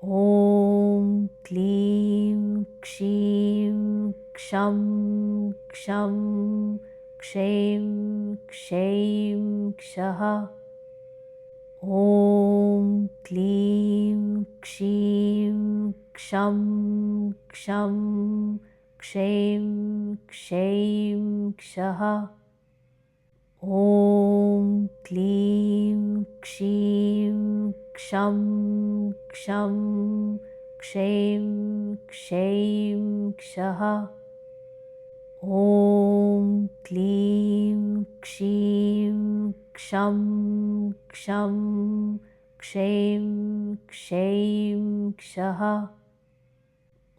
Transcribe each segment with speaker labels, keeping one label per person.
Speaker 1: ॐ क्लीं क्षीं क्षं क्षं क्षैं क्षैं क्षः। ॐ क्लीं क्षीं क्षं क्षं क्षैं क्षैं क्षः। ॐ क्लीं क्षीं क्षं क्षं क्षैं क्षैं क्षः। ॐ क्लीं क्षीं क्षं क्षं क्षैं क्षैं क्षः।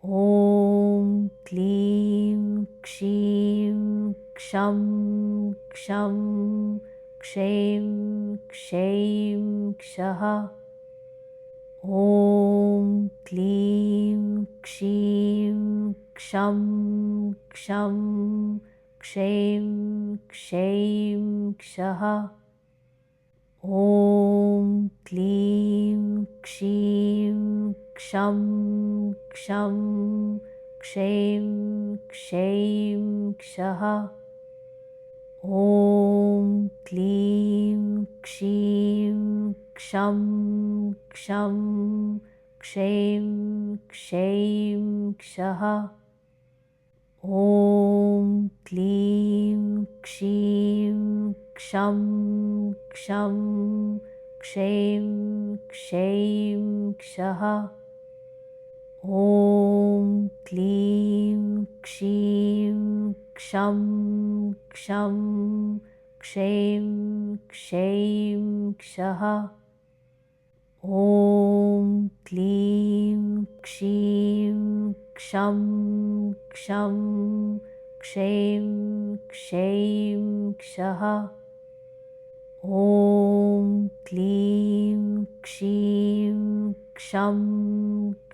Speaker 1: ॐ क्लीं क्षीं क्षं क्षं क्षैं क्षैं क्षः। ॐ क्लीं क्षीं क्षं क्षं क्षैं क्षैं क्षः। ॐ क्लीं क्षीं क्षं क्षं क्षैं क्षैं क्षः। ॐ क्लीं क्षीं क्षं क्षं क्षैं क्षैं क्षः। ॐ क्लीं क्षीं क्षं क्षं क्षैं क्षैं क्षः। ॐ क्लीं क्षीं क्षं क्षं क्षैं क्षैं क्षः। ॐ क्लीं क्षीं क्षं क्षं क्षैं क्षैं क्षः। ॐ क्लीं क्षीं क्षं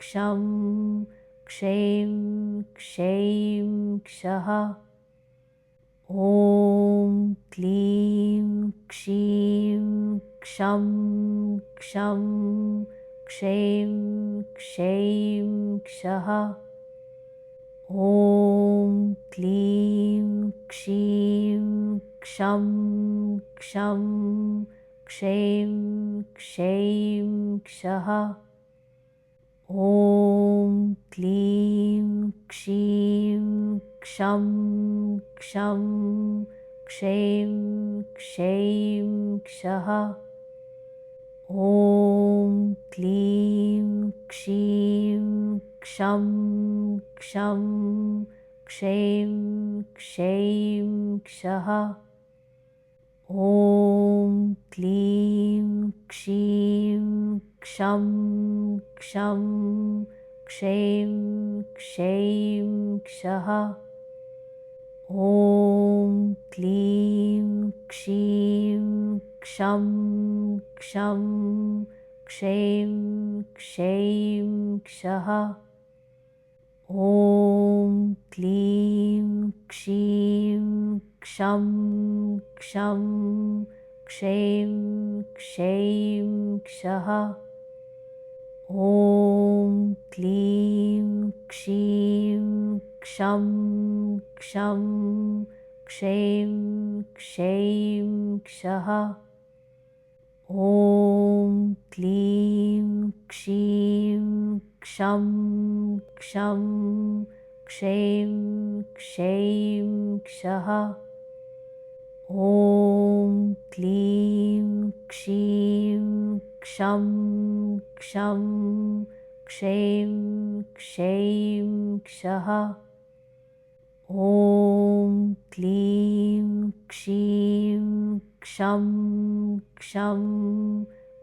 Speaker 1: क्षं क्षैं क्षैं क्षः। ॐ क्लीं क्षीं क्षं क्षं क्षैं क्षैं क्षः। ॐ क्लीं क्षीं क्षं क्षं क्षैं क्षैं क्षः। ॐ क्लीं क्षीं क्षं क्षं क्षैं क्षैं क्षः। ॐ क्लीं क्षीं क्षं क्षं क्षैं क्षैं क्षः। ॐ क्लीं क्षीं क्षं क्षं क्षैं क्षैं क्षः। ॐ क्लीं क्षीं क्षं क्षं क्षैं क्षैं क्षः। ॐ क्लीं क्षीं क्षं क्षं क्षैं क्षैं क्षः। ॐ क्लीं क्षीं क्षं क्षं क्षैं क्षैं क्षः। ॐ क्लीं क्षीं क्षं क्षं क्षैं क्षैं क्षः। ॐ क्लीं क्षीं क्षं क्षं क्षैं क्षैं क्षः। ॐ क्लीं क्षीं क्षं क्षं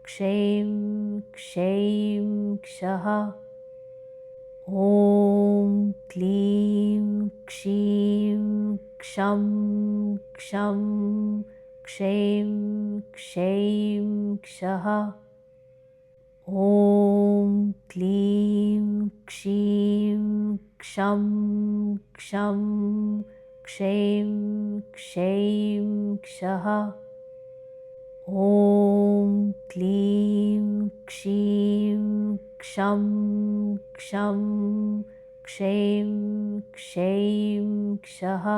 Speaker 1: क्षैं क्षैं क्षः। ॐ क्लीं क्षीं क्षं क्षं क्षैं क्षैं क्षः। ॐ क्लीं क्षीं क्षं क्षं क्षैं क्षैं क्षः। ॐ क्लीं क्षीं क्षं क्षं क्षैं क्षैं क्षः।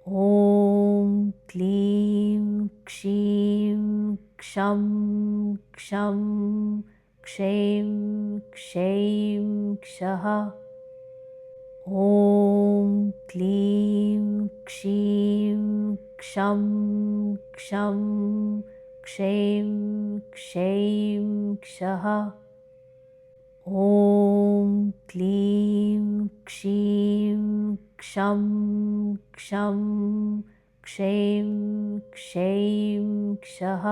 Speaker 1: ॐ क्लीं क्षीं क्षं क्षं क्षैं क्षैं क्षः। ॐ क्लीं क्षीं क्षं क्षं क्षैं क्षैं क्षः। ॐ क्लीं क्षीं क्षं क्षं क्षैं क्षैं क्षः।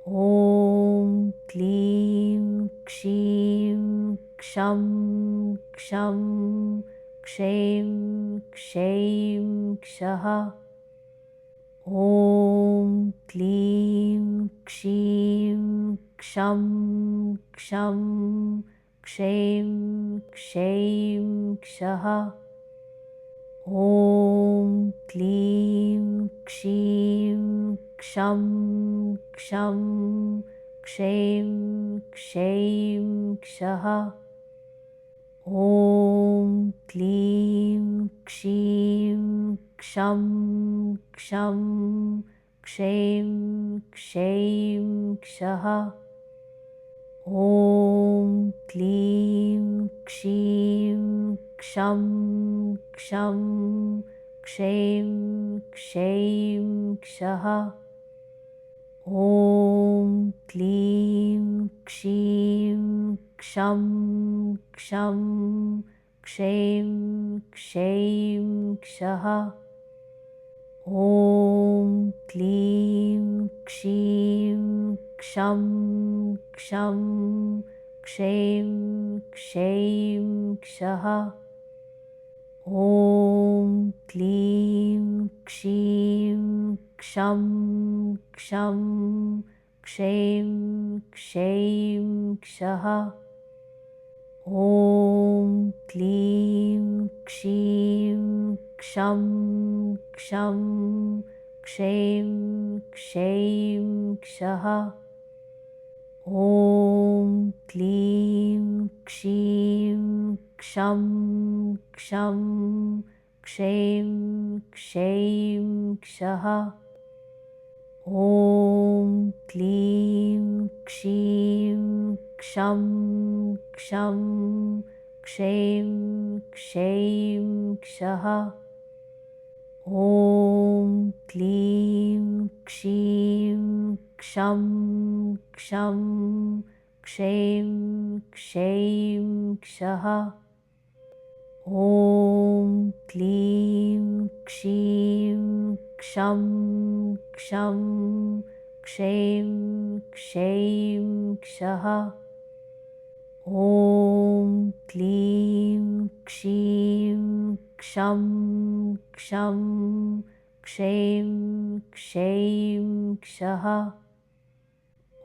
Speaker 1: ॐ क्लीं क्षीं क्षं क्षं क्षैं क्षैं क्षः। ॐ क्लीं क्षीं क्षं क्षं क्षैं क्षैं क्षः। ॐ क्लीं क्षीं क्षं क्षं क्षैं क्षैं क्षः। ॐ क्लीं क्षीं क्षं क्षं क्षैं क्षैं क्षः। ॐ क्लीं क्षीं क्षं क्षं क्षैं क्षैं क्षः। ॐ क्लीं क्षीं क्षं क्षं क्षैं क्षैं क्षः। ॐ क्लीं क्षीं क्षं क्षं क्षैं क्षैं क्षः। ॐ क्लीं क्षीं क्षं क्षं क्षैं क्षैं क्षः। ॐ क्लीं क्षीं क्षं क्षं क्षैं क्षैं क्षः। ॐ क्लीं क्षीं क्षं क्षं क्षैं क्षैं क्षः। ॐ क्लीं क्षीं क्षं क्षं क्षैं क्षैं क्षः। ॐ क्लीं क्षीं क्षं क्षं क्षैं क्षैं क्षः। ॐ क्लीं क्षीं क्षं क्षं क्षैं क्षैं क्षः। ॐ क्लीं क्षीं क्षं क्षं क्षैं क्षैं क्षः।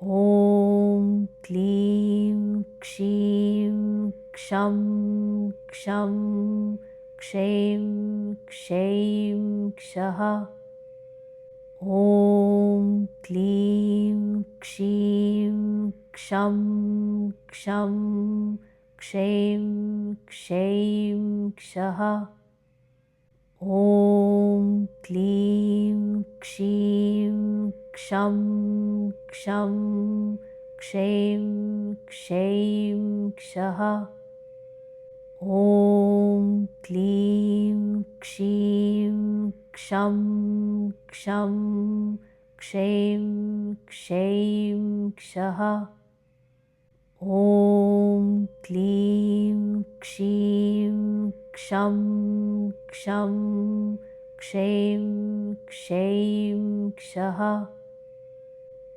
Speaker 1: ॐ क्लीं क्षीं क्षं क्षं क्षैं क्षैं क्षः। ॐ क्लीं क्षीं क्षं क्षं क्षैं क्षैं क्षः। ॐ क्लीं क्षीं क्षं क्षं क्षैं क्षैं क्षः। ॐ क्लीं क्षीं क्षं क्षं क्षैं क्षैं क्षः। ॐ क्लीं क्षीं क्षं क्षं क्षैं क्षैं क्षः।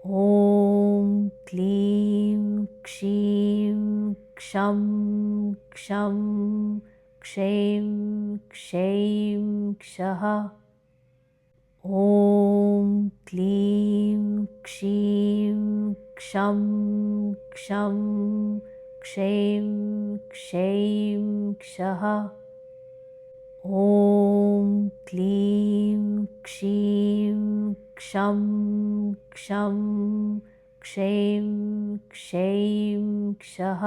Speaker 1: ॐ क्लीं क्षीं क्षं क्षं क्षैं क्षैं क्षः। ॐ क्लीं क्षीं क्षं क्षं क्षैं क्षैं क्षः। ॐ क्लीं क्षीं क्षं क्षं क्षैं क्षैं क्षः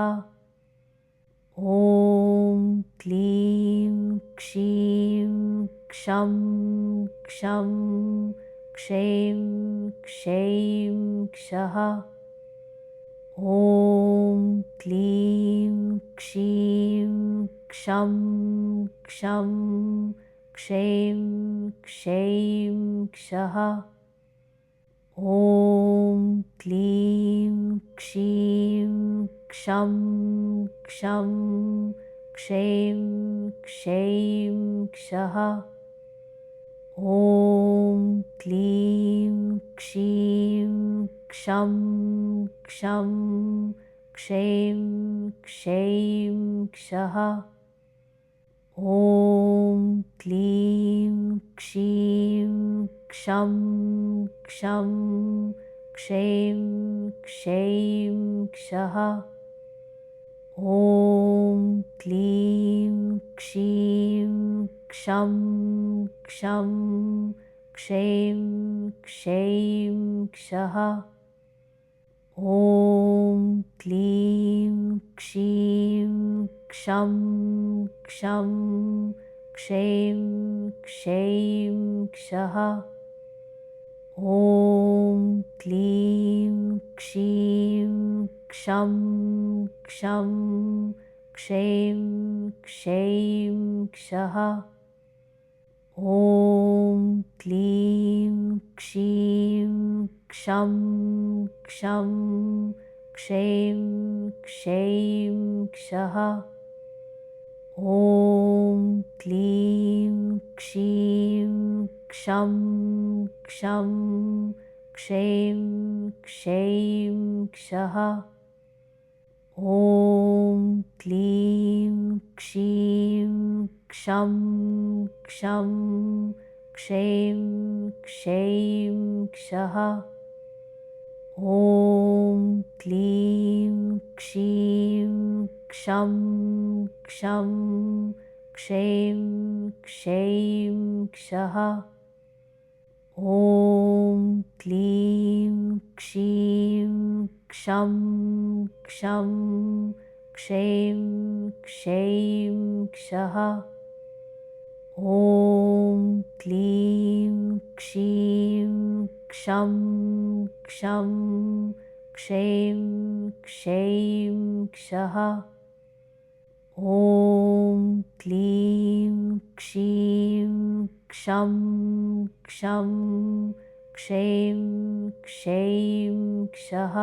Speaker 1: ॐ क्लीं क्षीं क्षं क्षं क्षैं क्षैं क्षः ॐ क्लीं क्षीं क्षं क्षं क्षैं क्षैं क्षः ॐ क्लीं क्षीं क्षं क्षं क्षैं क्षैं क्षः ॐ क्लीं क्षीं क्षं क्षं क्षैं क्षैं क्षः ॐ क्लीं क्षीं क्षं क्षं क्षैं क्षैं क्षः ॐ क्लीं क्षीं क्षं क्षं क्षैं क्षैं क्षः ॐ क्लीं क्षीं क्षं क्षं क्षैं क्षैं क्षः ॐ क्लीं क्षीं क्षं क्षं क्षैं क्षैं क्षः ॐ क्लीं क्षीं क्षं क्षं क्षैं क्षैं क्षः ॐ क्लीं क्षीं क्षं क्षं क्षैं क्षैं क्षः ॐ क्लीं क्षीं क्षं क्षं क्षैं क्षैं क्षः ॐ क्लीं क्षीं क्षं क्षं क्षैं क्षैं क्षः ॐ क्लीं क्षीं क्षं क्षं क्षैं क्षैं क्षः ॐ क्लीं क्षीं क्षं क्षं क्षैं क्षैं क्षः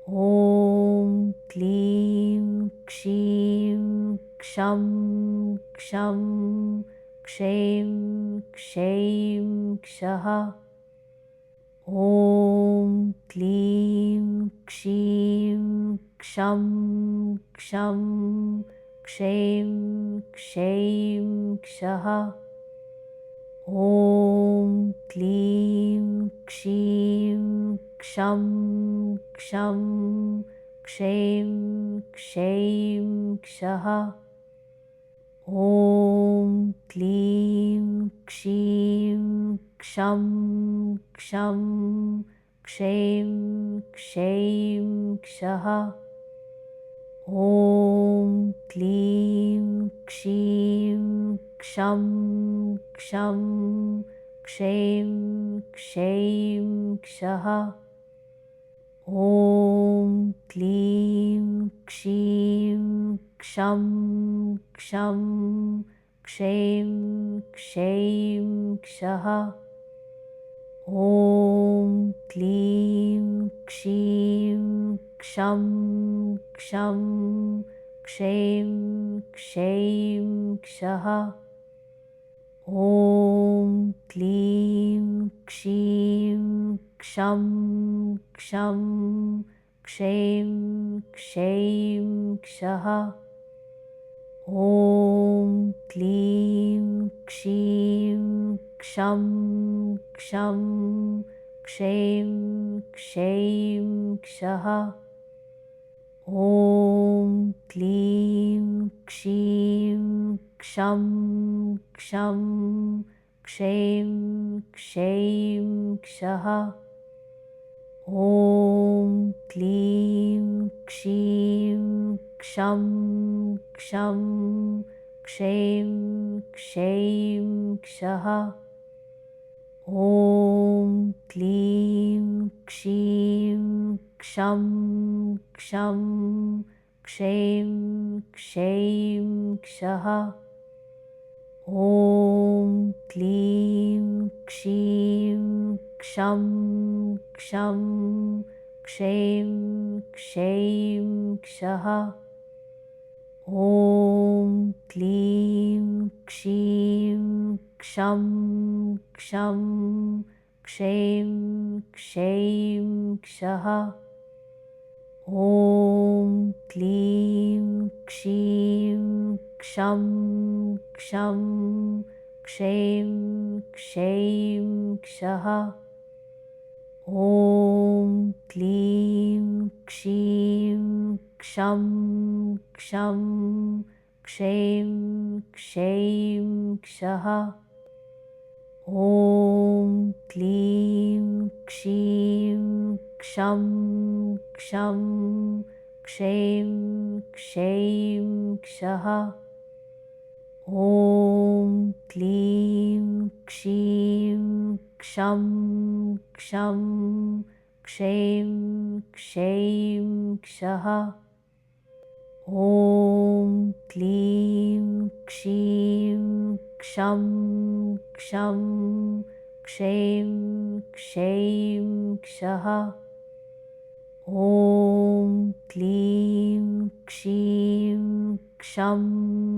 Speaker 1: ॐ क्लीं क्षीं क्षं क्षं क्षैं क्षैं क्षः ॐ क्लीं क्षीं क्षं क्षं क्षैं क्षैं क्षः ॐ क्लीं क्षीं क्षं क्षं क्षैं क्षैं क्षः ॐ क्लीं क्षीं क्षं क्षं क्षैं क्षैं क्षः ॐ क्लीं क्षीं क्षं क्षं क्षैं क्षैं क्षः ॐ क्लीं क्षीं क्षं क्षं क्षैं क्षैं क्षः ॐ क्लीं क्षीं क्षं क्षं क्षैं क्षैं क्षः ॐ क्लीं क्षीं क्षं क्षं क्षैं क्षैं क्षः ॐ क्लीं क्षीं क्षं क्षं क्षैं क्षैं क्षः ॐ क्लीं क्षीं क्षं क्षं क्षैं क्षैं क्षः ॐ क्लीं क्षीं क्षं क्षं क्षैं क्षैं क्षः। ॐ क्लीं क्षीं क्षं क्षं क्षैं क्षैं क्षः। ॐ क्लीं क्षीं क्षं क्षं क्षैं क्षैं क्षः। ॐ क्लीं क्षीं क्षं क्षं क्षैं क्षैं क्षः। ॐ क्लीं क्षीं क्षं क्षं क्षैं क्षैं क्षः। ॐ क्लीं क्षीं क्षं क्षं क्षैं क्षैं क्षः। ॐ क्लीं क्षीं क्षं क्षं क्षैं क्षैं क्षः। ॐ क्लीं क्षीं क्षं क्षं क्षैं क्षैं क्षः। ॐ क्लीं क्षीं क्षं क्षं क्षैं क्षैं क्षः। ॐ क्लीं क्षीं क्षं क्षं क्षैं क्षैं क्षः। ॐ क्लीं क्षीं क्षं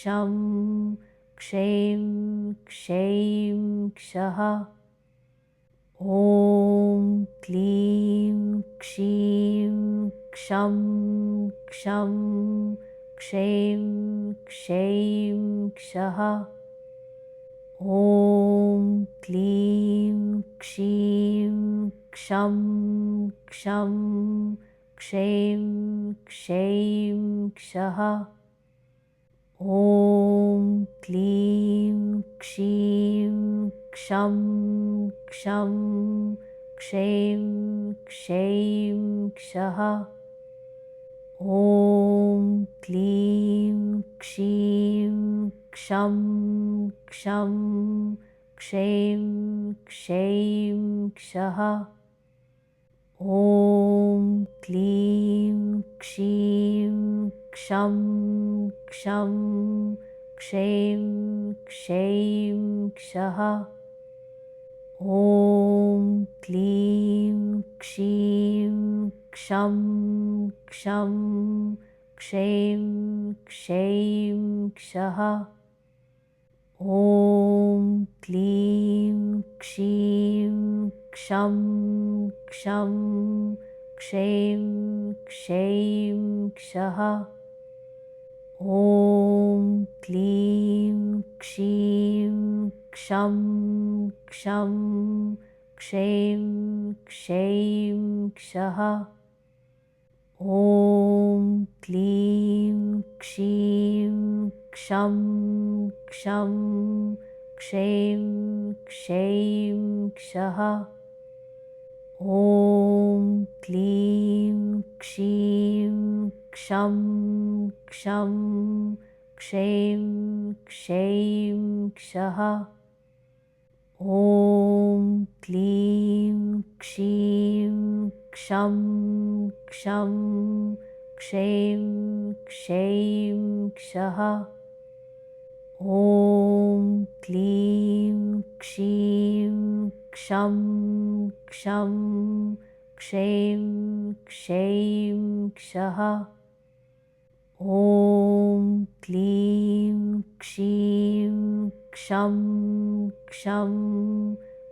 Speaker 1: क्षं क्षैं क्षैं क्षः। ॐ क्लीं क्षीं क्षं क्षं क्षैं क्षैं क्षः। ॐ क्लीं क्षीं क्षं क्षं क्षैं क्षैं क्षः। ॐ क्लीं क्षीं क्षं क्षं क्षैं क्षैं क्षः। ॐ क्लीं क्षीं क्षं क्षं क्षैं क्षैं क्षः। ॐ क्लीं क्षीं क्षं क्षं क्षैं क्षैं क्षः। ॐ क्लीं क्षीं क्षं क्षं क्षैं क्षैं क्षः। ॐ क्लीं क्षीं क्षं क्षं क्षैं क्षैं क्षः। ॐ क्लीं क्षीं क्षं क्षं क्षैं क्षैं क्षः। ॐ क्लीं क्षीं क्षं क्षं क्षैं क्षैं क्षः। ॐ क्लीं क्षीं क्षं क्षं क्षैं क्षैं क्षः। ॐ क्लीं क्षीं क्षं क्षं क्षैं क्षैं क्षः। ॐ क्लीं क्षीं क्षं क्षं क्षैं क्षैं क्षः। ॐ क्लीं क्षीं क्षं क्षं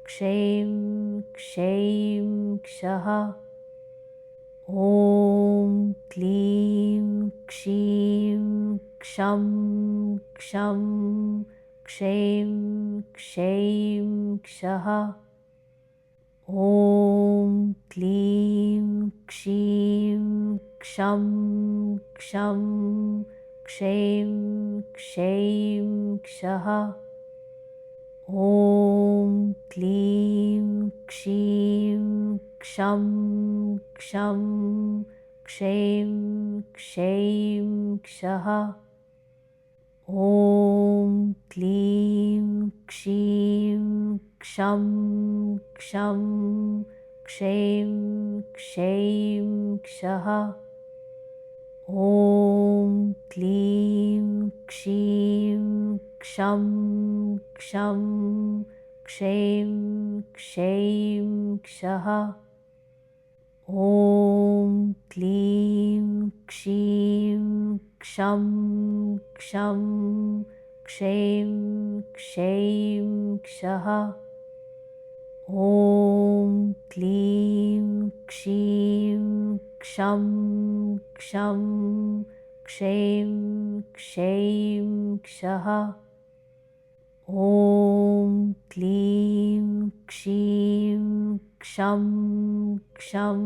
Speaker 1: क्षैं क्षैं क्षः। ॐ क्लीं क्षीं क्षं क्षं क्षैं क्षैं क्षः। ॐ क्लीं क्षीं क्षं क्षं क्षैं क्षैं क्षः। ॐ क्लीं क्षीं क्षं क्षं क्षैं क्षैं क्षः। ॐ क्लीं क्षीं क्षं क्षं क्षैं क्षैं क्षः। ॐ क्लीं क्षीं क्षं क्षं क्षैं क्षैं क्षः। ॐ क्लीं क्षीं क्षं क्षं क्षैं क्षैं क्षः। ॐ क्लीं क्षीं क्षं क्षं क्षैं क्षैं क्षः। ॐ क्लीं क्षीं क्षं क्षं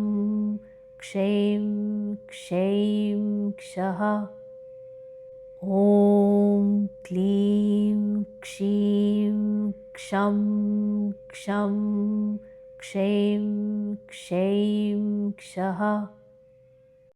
Speaker 1: क्षैं क्षैं क्षः। ॐ क्लीं क्षीं क्षं क्षं क्षैं क्षैं क्षः।